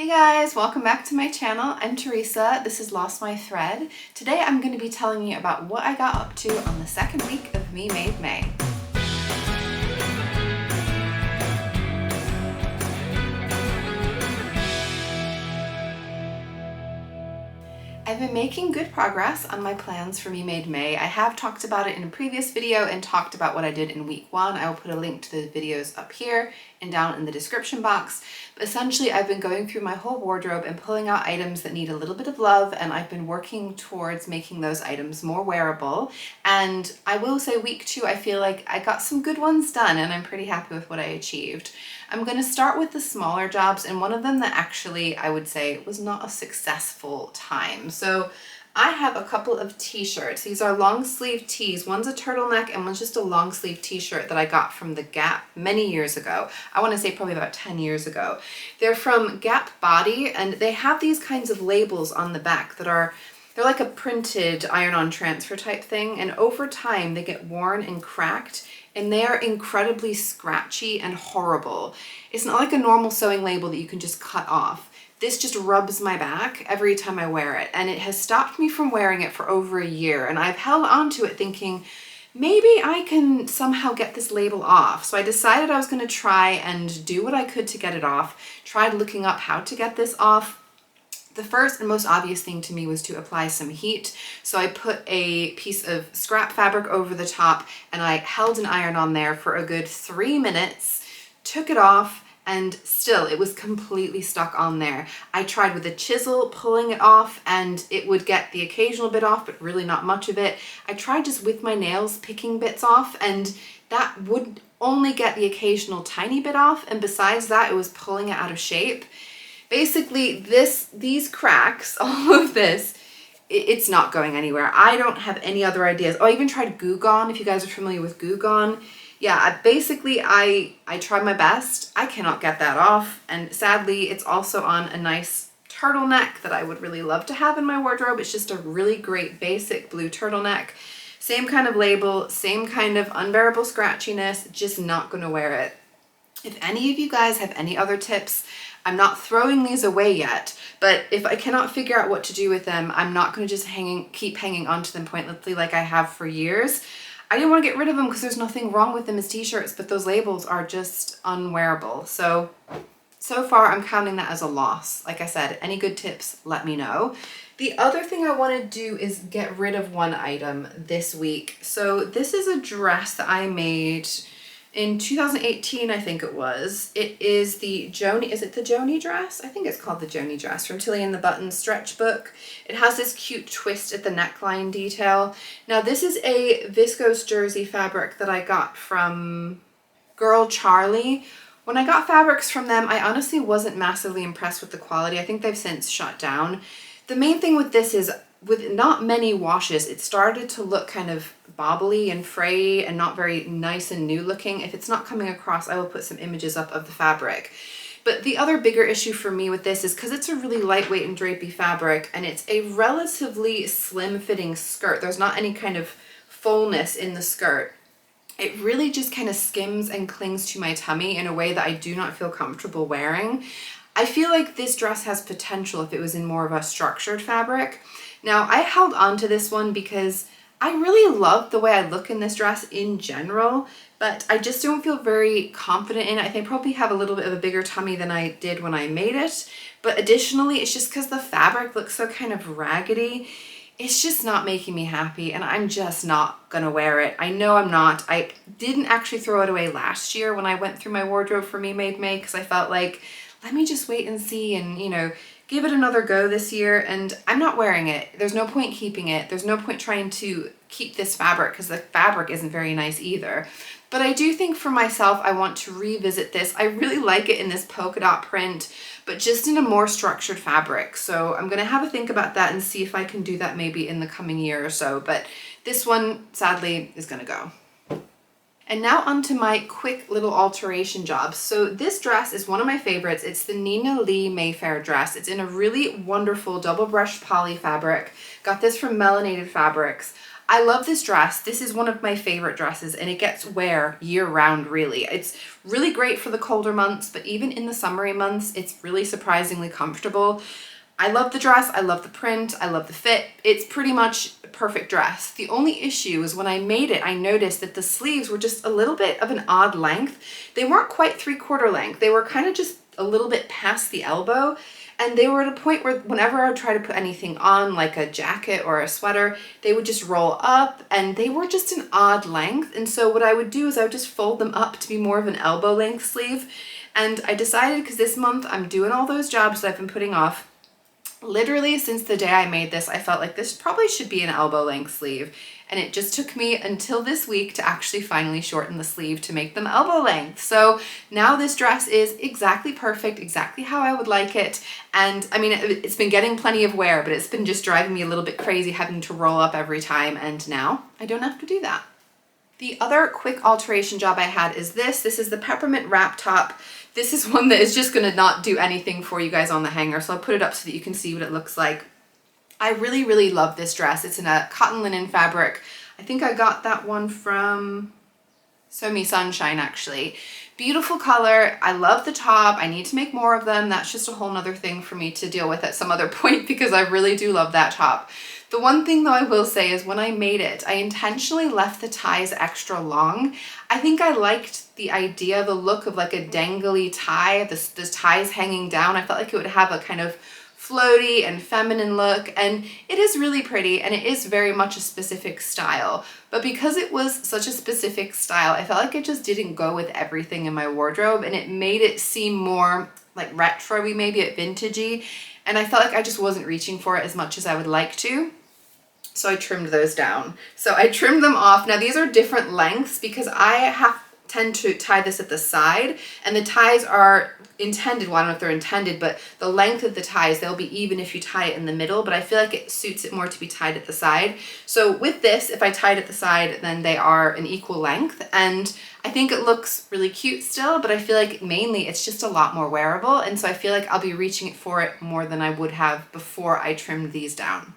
Hey guys, welcome back to my channel. I'm Teresa. This is Lost My Thread. Today I'm going to be telling you about what I got up to on the second week of Me Made May. I've been making good progress on my plans for Me Made May. I have talked about it in a previous video and talked about what I did in week 1. I will put a link to the videos up here and down in the description box. But essentially, I've been going through my whole wardrobe and pulling out items that need a little bit of love, and I've been working towards making those items more wearable. And I will say week 2, I feel like I got some good ones done and I'm pretty happy with what I achieved. I'm going to start with the smaller jobs, and one of them that actually I would say was not a successful time. So I have a couple of t-shirts. These are long sleeve tees. One's a turtleneck and one's just a long sleeve t-shirt that I got from the Gap many years ago. I want to say probably about 10 years ago. They're from Gap Body, and they have these kinds of labels on the back that they're like a printed iron-on transfer type thing, and over time they get worn and cracked, and they are incredibly scratchy and horrible. It's not like a normal sewing label that you can just cut off. This just rubs my back every time I wear it, and it has stopped me from wearing it for over a year, and I've held on to it thinking, maybe I can somehow get this label off. So I decided I was going to try and do what I could to get it off. Tried looking up how to get this off. The first and most obvious thing to me was to apply some heat. So I put a piece of scrap fabric over the top and I held an iron on there for a good 3 minutes, took it off, and still it was completely stuck on there. I tried with a chisel pulling it off and it would get the occasional bit off, but really not much of it. I tried just with my nails picking bits off, and that would only get the occasional tiny bit off, and besides that it was pulling it out of shape. Basically, these cracks, all of this, it's not going anywhere. I don't have any other ideas. Oh, I even tried Goo Gone, if you guys are familiar with Goo Gone. Yeah, I tried my best. I cannot get that off, and sadly, it's also on a nice turtleneck that I would really love to have in my wardrobe. It's just a really great basic blue turtleneck. Same kind of label, same kind of unbearable scratchiness, just not gonna wear it. If any of you guys have any other tips, I'm not throwing these away yet, but if I cannot figure out what to do with them, I'm not going to just keep hanging onto them pointlessly like I have for years. I didn't want to get rid of them because there's nothing wrong with them as t-shirts, but those labels are just unwearable. So far I'm counting that as a loss. Like I said, any good tips, let me know. The other thing I want to do is get rid of one item this week. So this is a dress that I made in 2018, I think it was. It is the Joni, is it the Joni dress? I think it's called the Joni dress from Tilly and the Buttons stretch book. It has this cute twist at the neckline detail. Now this is a viscose jersey fabric that I got from Girl Charlie. When I got fabrics from them, I honestly wasn't massively impressed with the quality. I think they've since shut down. The main thing with this is, with not many washes, it started to look kind of bobbly and frayy and not very nice and new looking. If it's not coming across, I will put some images up of the fabric. But the other bigger issue for me with this is because it's a really lightweight and drapey fabric, and it's a relatively slim fitting skirt. There's not any kind of fullness in the skirt. It really just kind of skims and clings to my tummy in a way that I do not feel comfortable wearing. I feel like this dress has potential if it was in more of a structured fabric. Now, I held on to this one because I really love the way I look in this dress in general, but I just don't feel very confident in it. I think I probably have a little bit of a bigger tummy than I did when I made it, but additionally, it's just because the fabric looks so kind of raggedy. It's just not making me happy, and I'm just not gonna wear it. I know I'm not. I didn't actually throw it away last year when I went through my wardrobe for Me Made May, because I felt like, let me just wait and see and, you know, give it another go this year, and I'm not wearing it. There's no point keeping it. There's no point trying to keep this fabric because the fabric isn't very nice either. But I do think for myself, I want to revisit this. I really like it in this polka dot print, but just in a more structured fabric. So I'm gonna have a think about that and see if I can do that maybe in the coming year or so. But this one, sadly, is gonna go. And now onto my quick little alteration jobs. So this dress is one of my favorites. It's the Nina Lee Mayfair dress. It's in a really wonderful double brush poly fabric. Got this from Melanated Fabrics. I love this dress. This is one of my favorite dresses and it gets wear year round really. It's really great for the colder months, but even in the summery months, it's really surprisingly comfortable. I love the dress, I love the print, I love the fit. It's pretty much a perfect dress. The only issue is when I made it, I noticed that the sleeves were just a little bit of an odd length. They weren't quite 3/4 length. They were kind of just a little bit past the elbow. And they were at a point where whenever I would try to put anything on, like a jacket or a sweater, they would just roll up and they were just an odd length. And so what I would do is I would just fold them up to be more of an elbow length sleeve. And I decided, because this month I'm doing all those jobs that I've been putting off, literally since the day I made this, I felt like this probably should be an elbow length sleeve. And it just took me until this week to actually finally shorten the sleeve to make them elbow length. So now this dress is exactly perfect, exactly how I would like it. And I mean, it's been getting plenty of wear, but it's been just driving me a little bit crazy having to roll up every time. And now I don't have to do that. The other quick alteration job I had is this. This is the peppermint wrap top. This is one that is just gonna not do anything for you guys on the hanger. So I'll put it up so that you can see what it looks like. I really, really love this dress. It's in a cotton linen fabric. I think I got that one from Sew Me Sunshine actually. Beautiful color. I love the top. I need to make more of them. That's just a whole nother thing for me to deal with at some other point because I really do love that top. The one thing though I will say is when I made it, I intentionally left the ties extra long. I think I liked the idea, the look of like a dangly tie, the ties hanging down. I felt like it would have a kind of floaty and feminine look, and it is really pretty and it is very much a specific style. But because it was such a specific style, I felt like it just didn't go with everything in my wardrobe and it made it seem more like retro-y, maybe a vintagey, and I felt like I just wasn't reaching for it as much as I would like to. So I trimmed those down. So I trimmed them off. Now these are different lengths because I tend to tie this at the side, and the ties are intended, well I don't know if they're intended, but the length of the ties, they'll be even if you tie it in the middle, but I feel like it suits it more to be tied at the side. So with this, if I tied at the side, then they are an equal length, and I think it looks really cute still, but I feel like mainly it's just a lot more wearable, and so I feel like I'll be reaching for it more than I would have before I trimmed these down.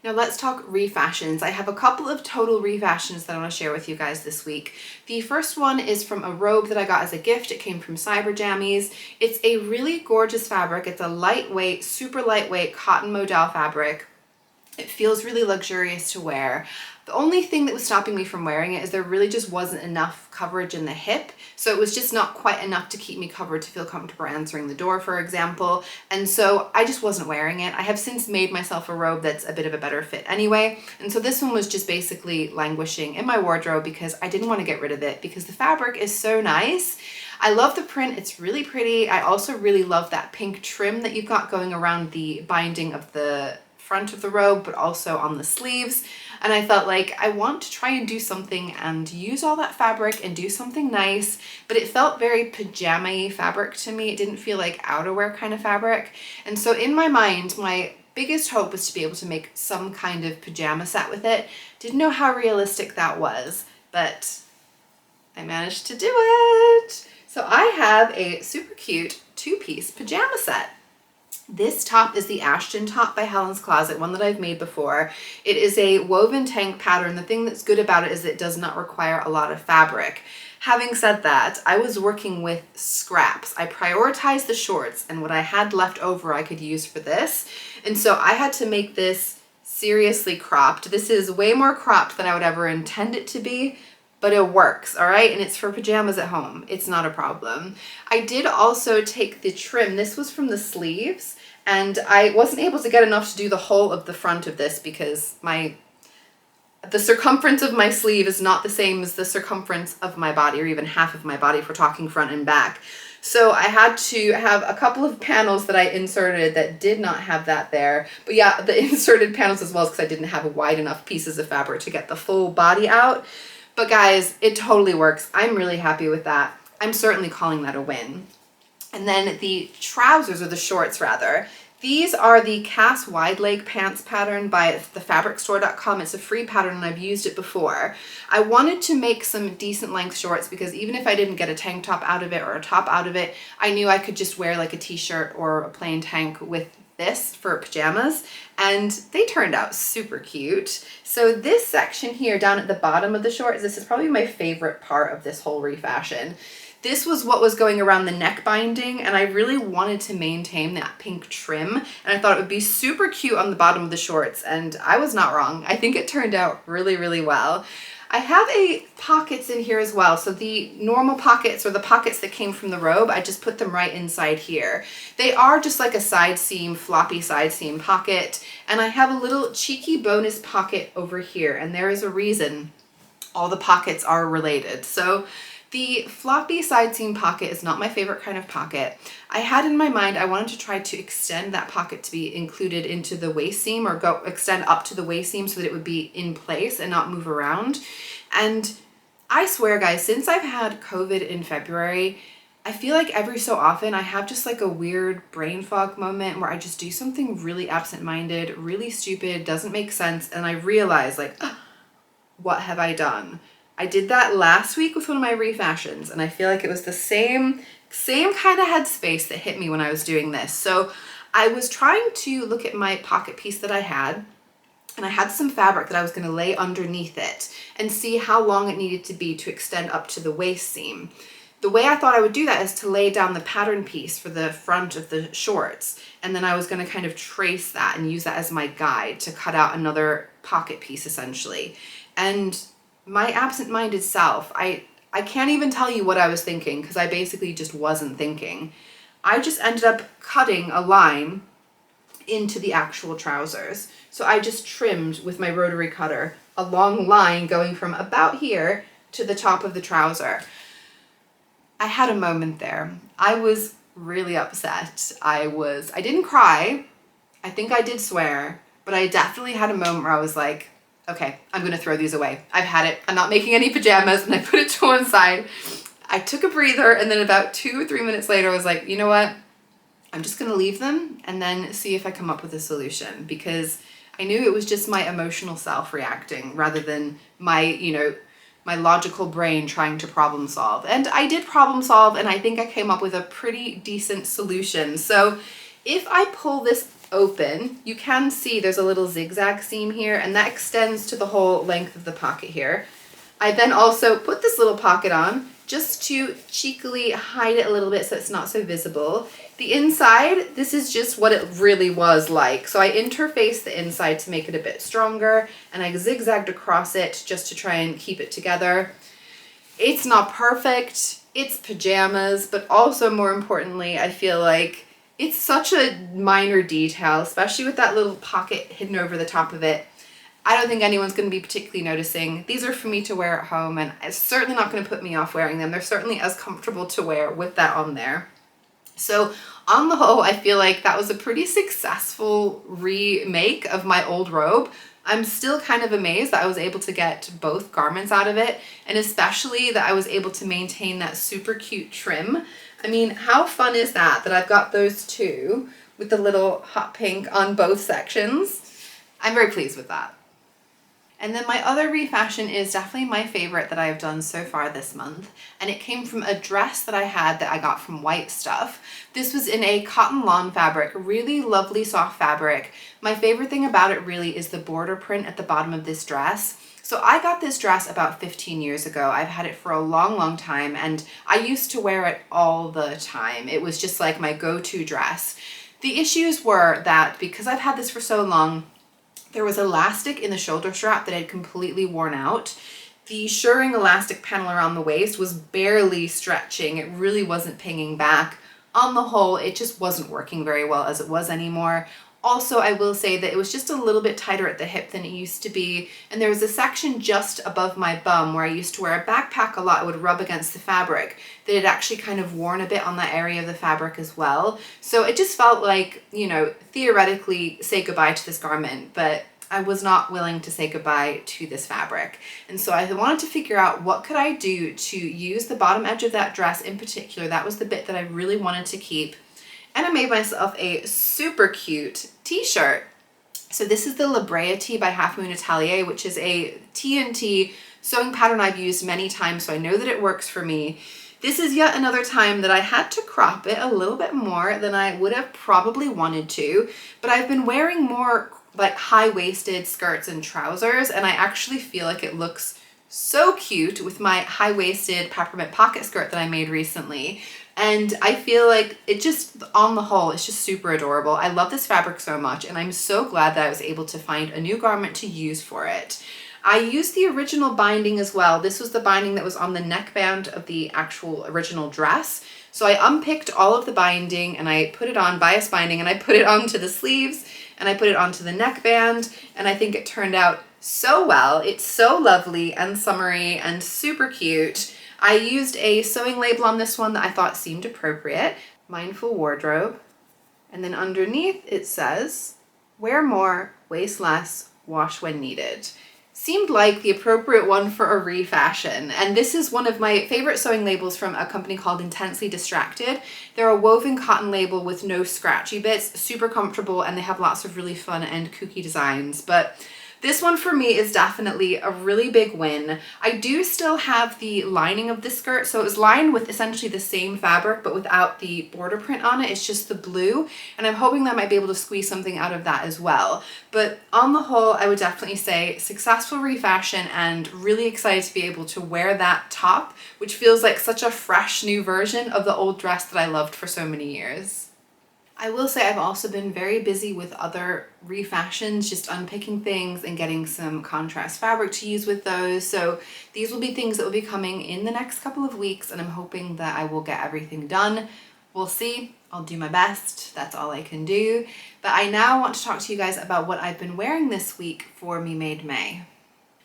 Now let's talk refashions. I have a couple of total refashions that I want to share with you guys this week. The first one is from a robe that I got as a gift. It came from Cyber Jammies. It's a really gorgeous fabric. It's a lightweight, super lightweight cotton modal fabric. It feels really luxurious to wear. The only thing that was stopping me from wearing it is there really just wasn't enough coverage in the hip. So it was just not quite enough to keep me covered to feel comfortable answering the door, for example. And so I just wasn't wearing it. I have since made myself a robe that's a bit of a better fit anyway. And so this one was just basically languishing in my wardrobe because I didn't want to get rid of it because the fabric is so nice. I love the print, it's really pretty. I also really love that pink trim that you've got going around the binding of the front of the robe, but also on the sleeves. And I felt like I want to try and do something and use all that fabric and do something nice, but it felt very pajama-y fabric to me. It didn't feel like outerwear kind of fabric. And so in my mind, my biggest hope was to be able to make some kind of pajama set with it. Didn't know how realistic that was, but I managed to do it. So I have a super cute two-piece pajama set. This top is the Ashton top by Helen's Closet, one that I've made before. It is a woven tank pattern. The thing that's good about it is it does not require a lot of fabric. Having said that, I was working with scraps. I prioritized the shorts, and what I had left over I could use for this. And so I had to make this seriously cropped. This is way more cropped than I would ever intend it to be, but it works, all right? And it's for pajamas at home. It's not a problem. I did also take the trim. This was from the sleeves, and I wasn't able to get enough to do the whole of the front of this because the circumference of my sleeve is not the same as the circumference of my body, or even half of my body if we're talking front and back. So I had to have a couple of panels that I inserted that did not have that there. But yeah, the inserted panels as well because I didn't have wide enough pieces of fabric to get the full body out. But guys, it totally works. I'm really happy with that. I'm certainly calling that a win. And then the trousers, or the shorts rather, these are the Cass wide leg pants pattern by thefabricstore.com. It's a free pattern and I've used it before. I wanted to make some decent length shorts because even if I didn't get a tank top out of it or a top out of it, I knew I could just wear like a t-shirt or a plain tank with this for pajamas, and they turned out super cute. So this section here down at the bottom of the shorts, this is probably my favorite part of this whole refashion. This was what was going around the neck binding, and I really wanted to maintain that pink trim, and I thought it would be super cute on the bottom of the shorts, and I was not wrong. I think it turned out really, really well. I have pockets in here as well. So the normal pockets, or the pockets that came from the robe, I just put them right inside here. They are just like a side seam, floppy side seam pocket. And I have a little cheeky bonus pocket over here. And there is a reason all the pockets are related. So the floppy side seam pocket is not my favorite kind of pocket. I had in my mind, I wanted to try to extend that pocket to be included into the waist seam, or extend up to the waist seam so that it would be in place and not move around. And I swear, guys, since I've had COVID in February, I feel like every so often I have just like a weird brain fog moment where I just do something really absent-minded, really stupid, doesn't make sense, and I realize like, what have I done? I did that last week with one of my refashions, and I feel like it was the same kind of headspace that hit me when I was doing this. So I was trying to look at my pocket piece that I had, and I had some fabric that I was going to lay underneath it and see how long it needed to be to extend up to the waist seam. The way I thought I would do that is to lay down the pattern piece for the front of the shorts, and then I was going to kind of trace that and use that as my guide to cut out another pocket piece essentially. And my absent-minded self, I can't even tell you what I was thinking, because I basically just wasn't thinking. I just ended up cutting a line into the actual trousers. So I just trimmed with my rotary cutter a long line going from about here to the top of the trouser. I had a moment there. I was really upset. I didn't cry. I think I did swear, but I definitely had a moment where I was like, okay, I'm gonna throw these away. I've had it. I'm not making any pajamas, and I put it to one side. I took a breather, and then about 2 or 3 minutes later, I was like, you know what? I'm just gonna leave them and then see if I come up with a solution, because I knew it was just my emotional self reacting rather than my, my logical brain trying to problem solve. And I did problem solve, and I think I came up with a pretty decent solution. So if I pull this open, you can see there's a little zigzag seam here, and that extends to the whole length of the pocket here. I then also put this little pocket on just to cheekily hide it a little bit so it's not so visible. The inside, this is just what it really was like. So I interfaced the inside to make it a bit stronger, and I zigzagged across it just to try and keep it together. It's not perfect, it's pajamas, but also more importantly, I feel like it's such a minor detail, especially with that little pocket hidden over the top of it. I don't think anyone's going to be particularly noticing. These are for me to wear at home, and it's certainly not going to put me off wearing them. They're certainly as comfortable to wear with that on there. So on the whole, I feel like that was a pretty successful remake of my old robe. I'm still kind of amazed that I was able to get both garments out of it, and especially that I was able to maintain that super cute trim. I mean, how fun is that I've got those two with the little hot pink on both sections? I'm very pleased with that. And then my other refashion is definitely my favorite that I have done so far this month, and it came from a dress that I had that I got from White Stuff. This was in a cotton lawn fabric, really lovely soft fabric. My favorite thing about it really is the border print at the bottom of this dress. So I got this dress about 15 years ago. I've had it for a long time, and I used to wear it all the time. It was just like my go-to dress. The issues were that because I've had this for so long, there was elastic in the shoulder strap that had completely worn out. The shirring elastic panel around the waist was barely stretching. It really wasn't pinging back. On the whole, it just wasn't working very well as it was anymore. Also, I will say that it was just a little bit tighter at the hip than it used to be, and there was a section just above my bum where I used to wear a backpack a lot. It would rub against the fabric that had actually kind of worn a bit on that area of the fabric as well. So it just felt like, theoretically say goodbye to this garment, but I was not willing to say goodbye to this fabric. And so I wanted to figure out what could I do to use the bottom edge of that dress in particular. That was the bit that I really wanted to keep. And I made myself a super cute t-shirt. So this is the La Brea tee by Half Moon Atelier, which is a TNT sewing pattern I've used many times, so I know that it works for me. This is yet another time that I had to crop it a little bit more than I would have probably wanted to, but I've been wearing more like high-waisted skirts and trousers, and I actually feel like it looks so cute with my high-waisted peppermint pocket skirt that I made recently. And I feel like it just, on the whole, it's just super adorable. I love this fabric so much, and I'm so glad that I was able to find a new garment to use for it. I used the original binding as well. This was the binding that was on the neckband of the actual original dress. So I unpicked all of the binding and I put it on, bias binding, and I put it onto the sleeves and I put it onto the neckband, and I think it turned out so well. It's so lovely and summery and super cute. I used a sewing label on this one that I thought seemed appropriate. Mindful wardrobe. And then underneath it says, wear more, waste less, wash when needed. Seemed like the appropriate one for a refashion. And this is one of my favorite sewing labels from a company called Intensely Distracted. They're a woven cotton label with no scratchy bits, super comfortable, and they have lots of really fun and kooky designs. But this one for me is definitely a really big win. I do still have the lining of the skirt, so it was lined with essentially the same fabric but without the border print on it. It's just the blue, and I'm hoping that I might be able to squeeze something out of that as well. But on the whole, I would definitely say successful refashion and really excited to be able to wear that top, which feels like such a fresh new version of the old dress that I loved for so many years. I will say I've also been very busy with other refashions, just unpicking things and getting some contrast fabric to use with those. So these will be things that will be coming in the next couple of weeks, and I'm hoping that I will get everything done. We'll see. I'll do my best. That's all I can do. But I now want to talk to you guys about what I've been wearing this week for Me Made May.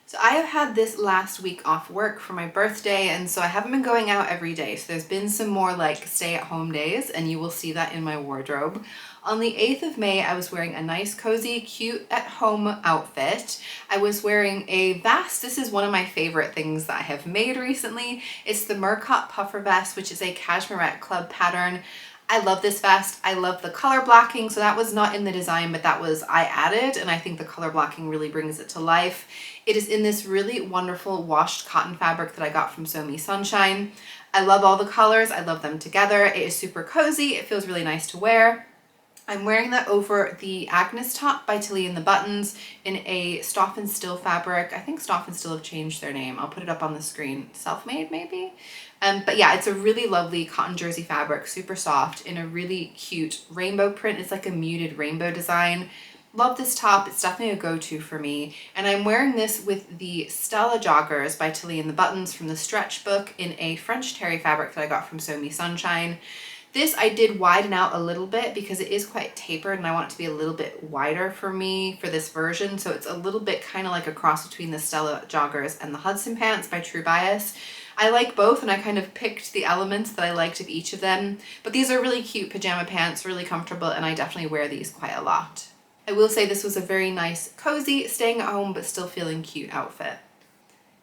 So I have had this last week off work for my birthday, and so I haven't been going out every day. So there's been some more like stay-at-home days, and you will see that in my wardrobe. On the 8th of May, I was wearing a nice, cozy, cute at-home outfit. I was wearing a vest. This is one of my favorite things that I have made recently. It's the Murcot Puffer Vest, which is a Cashmerette club pattern. I love this vest. I love the color blocking. So that was not in the design, but that was I added, and I think the color blocking really brings it to life. It is in this really wonderful washed cotton fabric that I got from Sew Me Sunshine. I love all the colors. I love them together. It is super cozy. It feels really nice to wear. I'm wearing that over the Agnes top by Tilly and the Buttons in a Stoff and Still fabric. I think Stoff and Still have changed their name. I'll put it up on the screen. Selfmade maybe? But yeah, it's a really lovely cotton jersey fabric, super soft, in a really cute rainbow print. It's like a muted rainbow design. Love this top. It's definitely a go-to for me. And I'm wearing this with the Stella Joggers by Tilly and the Buttons from the Stretch book in a French terry fabric that I got from Sew Me Sunshine. This I did widen out a little bit because it is quite tapered, and I want it to be a little bit wider for me for this version. So it's a little bit kind of like a cross between the Stella Joggers and the Hudson Pants by True Bias. I like both, and I kind of picked the elements that I liked of each of them. But these are really cute pajama pants, really comfortable, and I definitely wear these quite a lot. I will say this was a very nice, cozy, staying at home but still feeling cute outfit.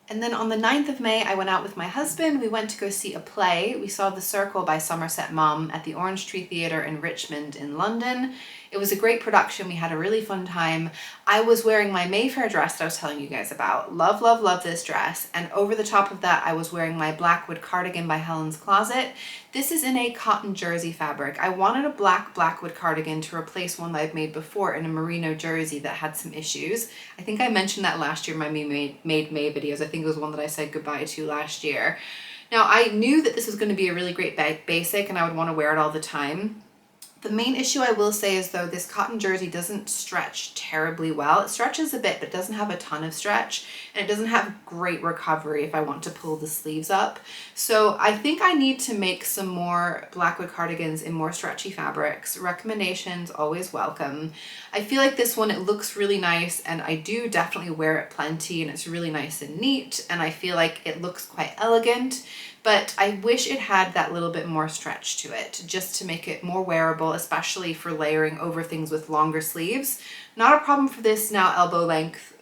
And then on the 9th of May, I went out with my husband. We went to go see a play. We saw The Circle by Somerset Maugham at the Orange Tree Theatre in Richmond in London. It was a great production. We had a really fun time. I was wearing my Mayfair dress that I was telling you guys about. Love, love, love this dress. And over the top of that, I was wearing my Blackwood Cardigan by Helen's Closet. This is in a cotton jersey fabric. I wanted a black Blackwood cardigan to replace one that I've made before in a merino jersey that had some issues. I think I mentioned that last year in my Made May videos. I think it was one that I said goodbye to last year. Now, I knew that this was going to be a really great basic and I would want to wear it all the time. The main issue I will say is though this cotton jersey doesn't stretch terribly well. It stretches a bit, but doesn't have a ton of stretch, and it doesn't have great recovery if I want to pull the sleeves up. So I think I need to make some more Blackwood cardigans in more stretchy fabrics. Recommendations always welcome. I feel like this one, it looks really nice, and I do definitely wear it plenty, and it's really nice and neat, and I feel like it looks quite elegant. But I wish it had that little bit more stretch to it, just to make it more wearable, especially for layering over things with longer sleeves. Not a problem for this now elbow length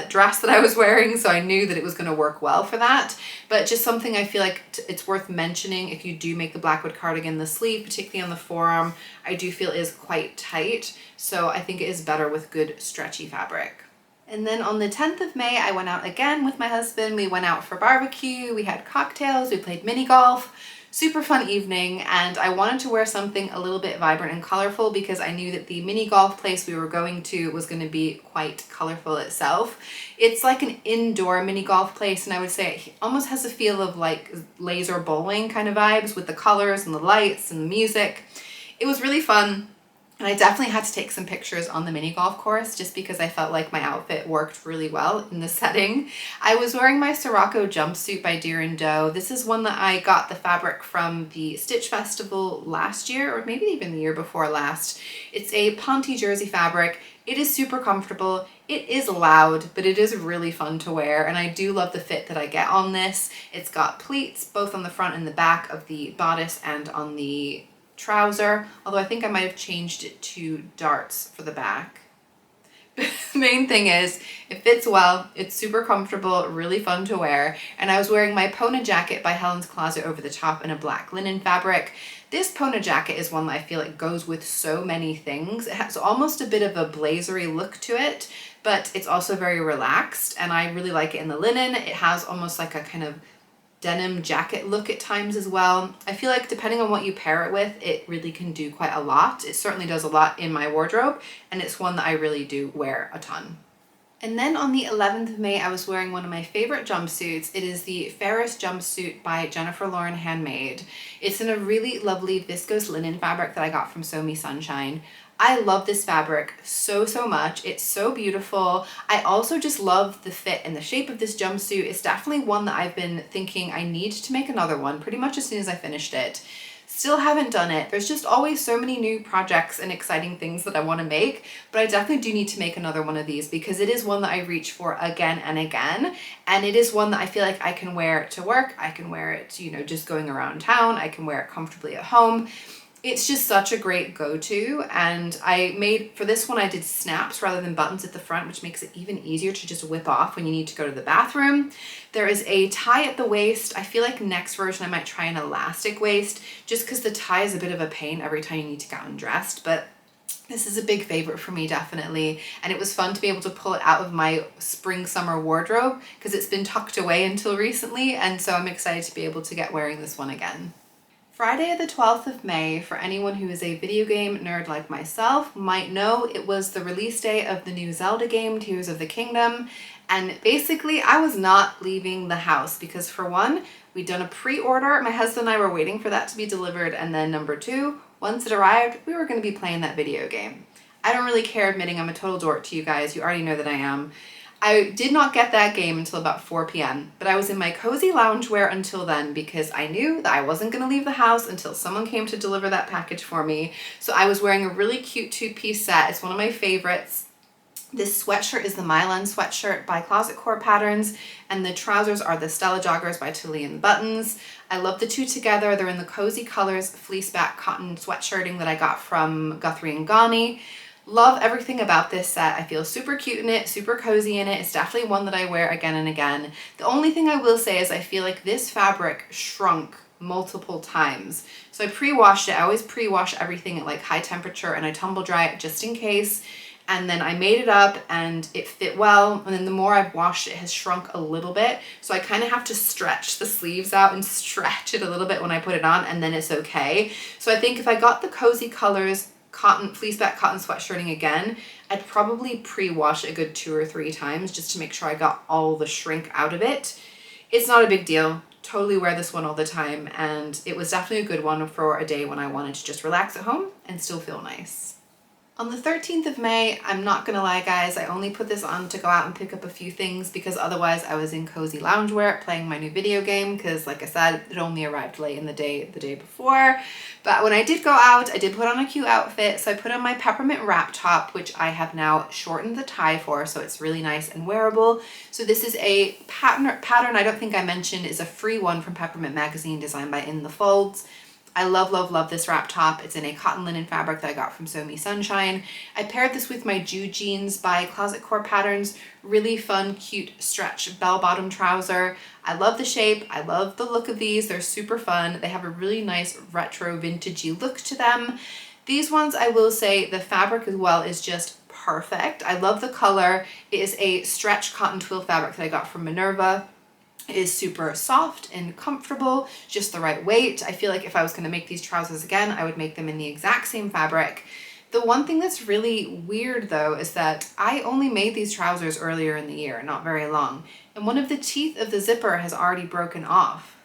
dress that I was wearing, so I knew that it was going to work well for that. But just something I feel like it's worth mentioning if you do make the Blackwood cardigan. The sleeve, particularly on the forearm, I do feel is quite tight, so I think it is better with good stretchy fabric. And then on the 10th of May, I went out again with my husband. We went out for barbecue, we had cocktails, we played mini golf. Super fun evening, and I wanted to wear something a little bit vibrant and colorful because I knew that the mini golf place we were going to was going to be quite colorful itself. It's like an indoor mini golf place, and I would say it almost has a feel of like laser bowling kind of vibes with the colors and the lights and the music. It was really fun. And I definitely had to take some pictures on the mini golf course just because I felt like my outfit worked really well in the setting. I was wearing my Sirocco jumpsuit by Deer & Doe. This is one that I got the fabric from the Stitch Festival last year, or maybe even the year before last. It's a ponte jersey fabric. It is super comfortable. It is loud, but it is really fun to wear, and I do love the fit that I get on this. It's got pleats both on the front and the back of the bodice and on the trouser, although I think I might have changed it to darts for the back. The main thing is it fits well, it's super comfortable, really fun to wear, and I was wearing my Pona jacket by Helen's Closet over the top in a black linen fabric. This Pona jacket is one that I feel like goes with so many things. It has almost a bit of a blazery look to it, but it's also very relaxed, and I really like it in the linen. It has almost like a kind of denim jacket look at times as well. I feel like depending on what you pair it with, it really can do quite a lot. It certainly does a lot in my wardrobe, and it's one that I really do wear a ton. And then on the 11th of May, I was wearing one of my favorite jumpsuits. It is the Farris Jumpsuit by Jennifer Lauren Handmade. It's in a really lovely viscose linen fabric that I got from Sew Me Sunshine. I love this fabric so much. It's so beautiful. I also just love the fit and the shape of this jumpsuit. It's definitely one that I've been thinking I need to make another one pretty much as soon as I finished it. Still haven't done it. There's just always so many new projects and exciting things that I want to make, but I definitely do need to make another one of these because it is one that I reach for again and again, and it is one that I feel like I can wear to work, I can wear it, you know, just going around town, I can wear it comfortably at home. It's just such a great go-to, and I made, for this one I did snaps rather than buttons at the front, which makes it even easier to just whip off when you need to go to the bathroom. There is a tie at the waist. I feel like next version I might try an elastic waist, just because the tie is a bit of a pain every time you need to get undressed, but this is a big favorite for me, definitely, and it was fun to be able to pull it out of my spring-summer wardrobe because it's been tucked away until recently, and so I'm excited to be able to get wearing this one again. Friday the 12th of May, for anyone who is a video game nerd like myself, might know it was the release day of the new Zelda game, Tears of the Kingdom, and basically I was not leaving the house because for one, we'd done a pre-order, my husband and I were waiting for that to be delivered, and then number two, once it arrived, we were going to be playing that video game. I don't really care admitting I'm a total dork to you guys, you already know that I am. I did not get that game until about 4 p.m., but I was in my cozy loungewear until then because I knew that I wasn't going to leave the house until someone came to deliver that package for me. So I was wearing a really cute two-piece set. It's one of my favorites. This sweatshirt is the Mylan sweatshirt by Closet Core Patterns, and the trousers are the Stella Joggers by Tully & Buttons. I love the two together. They're in the Cozy Colors fleeceback cotton sweatshirting that I got from Guthrie and Ghani. Love everything about this set. I feel super cute in it, super cozy in it. It's definitely one that I wear again and again. The only thing I will say is I feel like this fabric shrunk multiple times. So I pre-washed it. I always pre-wash everything at like high temperature and I tumble dry it just in case. And then I made it up and it fit well. And then the more I've washed it, it has shrunk a little bit. So I kind of have to stretch the sleeves out and stretch it a little bit when I put it on, and then it's okay. So I think if I got the Cozy Colors cotton fleeceback cotton sweatshirting again, I'd probably pre-wash it a good 2 or 3 times just to make sure I got all the shrink out of it. It's not a big deal. Totally wear this one all the time, and it was definitely a good one for a day when I wanted to just relax at home and still feel nice. On the 13th of May, I'm not gonna lie guys, I only put this on to go out and pick up a few things because otherwise I was in cozy loungewear playing my new video game because like I said, it only arrived late in the day before. But when I did go out, I did put on a cute outfit. So I put on my peppermint wrap top, which I have now shortened the tie for, so it's really nice and wearable. So this is a pattern I don't think I mentioned is a free one from Peppermint Magazine designed by In the Folds. I love this wrap top. It's in a cotton linen fabric that I got from Sew Me Sunshine. I paired this with my Jew jeans by Closet Core Patterns. Really fun, cute stretch bell-bottom trouser. I love the shape. I love the look of these. They're super fun. They have a really nice retro vintagey look to them. These ones, I will say, the fabric as well is just perfect. I love the color. It is a stretch cotton twill fabric that I got from Minerva. It is super soft and comfortable, just the right weight. I feel like if I was gonna make these trousers again, I would make them in the exact same fabric. The one thing that's really weird though is that I only made these trousers earlier in the year, not very long, and one of the teeth of the zipper has already broken off.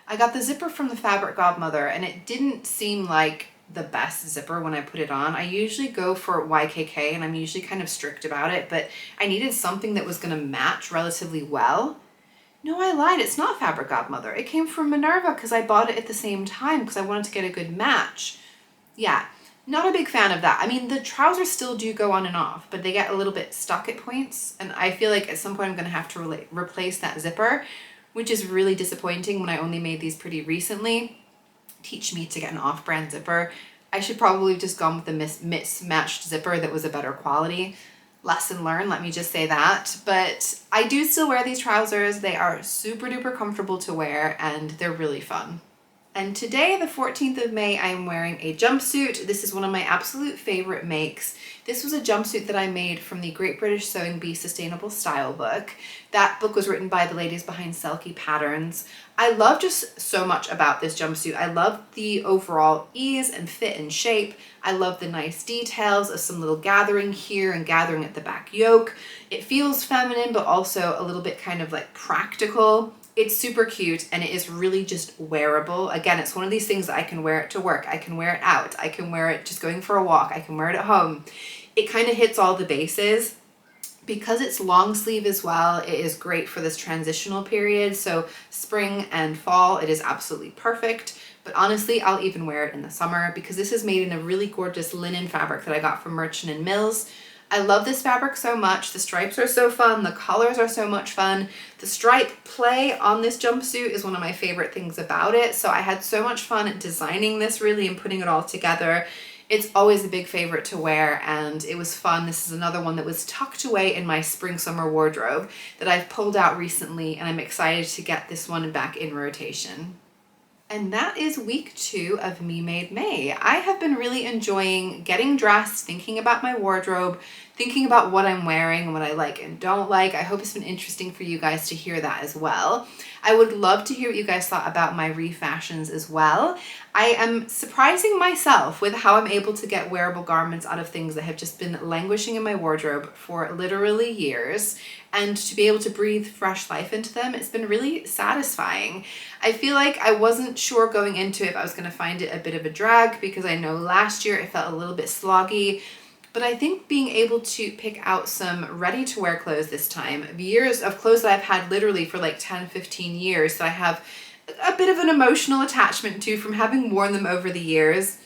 I got the zipper from the Fabric Godmother and it didn't seem like the best zipper when I put it on. I usually go for YKK and I'm usually kind of strict about it, but I needed something that was gonna match relatively well. No, I lied, it's not Fabric Godmother. It came from Minerva because I bought it at the same time because I wanted to get a good match. Yeah, not a big fan of that. I mean, the trousers still do go on and off, but they get a little bit stuck at points. And I feel like at some point I'm gonna have to replace that zipper, which is really disappointing when I only made these pretty recently. Teach me to get an off-brand zipper. I should probably have just gone with the mismatched zipper that was a better quality. Lesson learned, let me just say that. But I do still wear these trousers. They are super duper comfortable to wear and they're really fun. And today, the 14th of May, I am wearing a jumpsuit. This is one of my absolute favorite makes. This was a jumpsuit that I made from the Great British Sewing Bee Sustainable Style book. That book was written by the ladies behind Selkie Patterns. I love just so much about this jumpsuit. I love the overall ease and fit and shape. I love the nice details of some little gathering here and gathering at the back yoke. It feels feminine, but also a little bit kind of like practical. It's super cute and it is really just wearable. Again, it's one of these things that I can wear it to work. I can wear it out. I can wear it just going for a walk. I can wear it at home. It kind of hits all the bases. Because it's long sleeve as well, it is great for this transitional period. So spring and fall, it is absolutely perfect. But honestly, I'll even wear it in the summer because this is made in a really gorgeous linen fabric that I got from Merchant & Mills. I love this fabric so much. The stripes are so fun. The colors are so much fun. The stripe play on this jumpsuit is one of my favorite things about it. So I had so much fun designing this really and putting it all together. It's always a big favorite to wear and it was fun. This is another one that was tucked away in my spring summer wardrobe that I've pulled out recently and I'm excited to get this one back in rotation. And that is week 2 of Me Made May. I have been really enjoying getting dressed, thinking about my wardrobe, thinking about what I'm wearing and what I like and don't like. I hope it's been interesting for you guys to hear that as well. I would love to hear what you guys thought about my refashions as well. I am surprising myself with how I'm able to get wearable garments out of things that have just been languishing in my wardrobe for literally years, and to be able to breathe fresh life into them, it's been really satisfying. I feel like I wasn't sure going into it if I was going to find it a bit of a drag because I know last year it felt a little bit sloggy. But I think being able to pick out some ready-to-wear clothes this time, years of clothes that I've had literally for like 10, 15 years, that I have a bit of an emotional attachment to from having worn them over the years.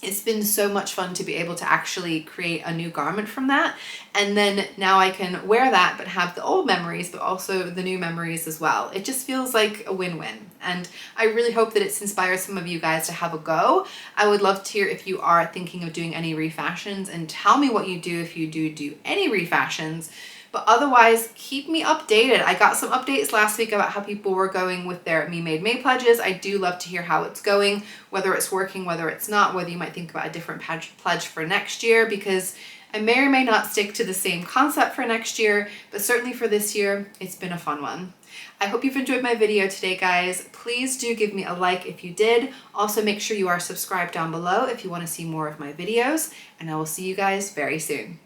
It's been so much fun to be able to actually create a new garment from that. And then now I can wear that, but have the old memories, but also the new memories as well. It just feels like a win-win. And I really hope that it's inspired some of you guys to have a go. I would love to hear if you are thinking of doing any refashions and tell me what you do if you do any refashions. But otherwise, keep me updated. I got some updates last week about how people were going with their Me Made May pledges. I do love to hear how it's going, whether it's working, whether it's not, whether you might think about a different pledge for next year, because I may or may not stick to the same concept for next year, but certainly for this year, it's been a fun one. I hope you've enjoyed my video today, guys. Please do give me a like if you did. Also, make sure you are subscribed down below if you want to see more of my videos, and I will see you guys very soon.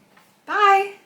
Bye!